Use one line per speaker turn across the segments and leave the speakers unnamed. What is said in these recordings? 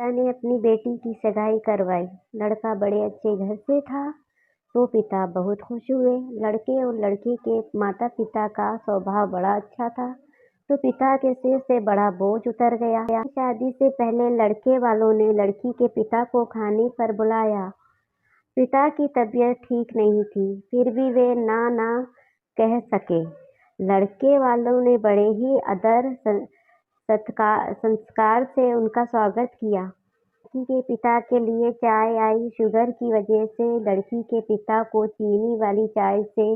पिता ने अपनी बेटी की सगाई करवाई। लड़का बड़े अच्छे घर से था, तो पिता बहुत खुश हुए। लड़के और लड़की के माता-पिता का स्वभाव बड़ा अच्छा था, तो पिता के सिर से बड़ा बोझ उतर गया। शादी से पहले लड़के वालों ने लड़की के पिता को खाने पर बुलाया। पिता की तबीयत ठीक नहीं थी, फिर भी वे ना कह सके। लड़के वालों ने बड़े ही आदर संस्कार से उनका स्वागत किया। लड़की के पिता के लिए चाय आई। शुगर की वजह से लड़की के पिता को चीनी वाली चाय से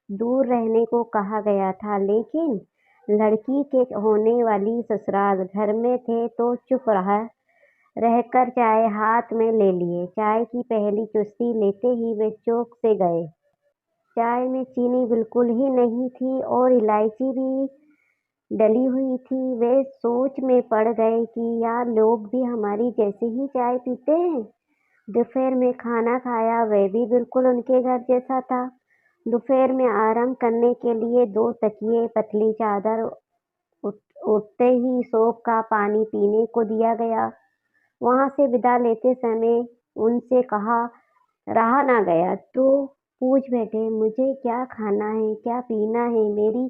दूर रहने को कहा गया था, लेकिन लड़की के होने वाली ससुराल घर में थे तो चुप रहकर चाय हाथ में ले लिए। चाय की पहली चुस्की लेते ही वे चौंक से गए। चाय में चीनी बिल्कुल ही नहीं थी और इलायची भी डली हुई थी। वे सोच में पड़ गए कि यार, लोग भी हमारी जैसे ही चाय पीते हैं। दोपहर में खाना खाया, वह भी बिल्कुल उनके घर जैसा था। दोपहर में आराम करने के लिए 2 तकिए, पतली चादर, उठते ही सौंफ का पानी पीने को दिया गया। वहां से विदा लेते समय उनसे कहा रहा ना गया तो पूछ बैठे, मुझे क्या खाना है, क्या पीना है, मेरी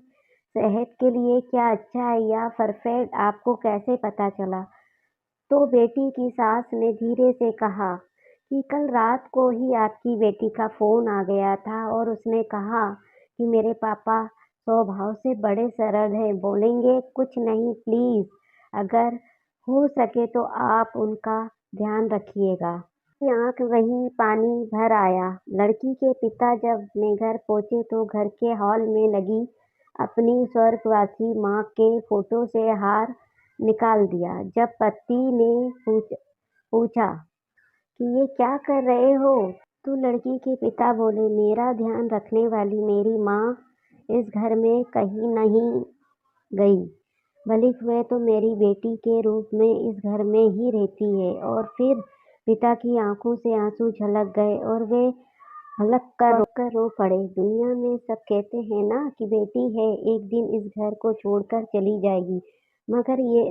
सेहत के लिए क्या अच्छा है या परफेक्ट, आपको कैसे पता चला? तो बेटी की सास ने धीरे से कहा कि कल रात को ही आपकी बेटी का फोन आ गया था और उसने कहा कि मेरे पापा स्वभाव से बड़े सरल हैं, बोलेंगे कुछ नहीं, प्लीज अगर हो सके तो आप उनका ध्यान रखिएगा। की आंख वही पानी भर आया। लड़की के पिता जब अपने घर पहुंचे तो घर के हॉल में लगी अपनी स्वर्गवासी माँ के फोटो से हार निकाल दिया। जब पति ने पूछा कि ये क्या कर रहे हो, तो लड़की के पिता बोले, मेरा ध्यान रखने वाली मेरी माँ इस घर में कहीं नहीं गई, बल्कि वह तो मेरी बेटी के रूप में इस घर में ही रहती है। और फिर पिता की आंखों से आंसू झलक गए और वे हलक कर रो पड़े। दुनिया में सब कहते हैं ना कि बेटी है एक दिन इस घर को छोड़कर चली जाएगी, मगर ये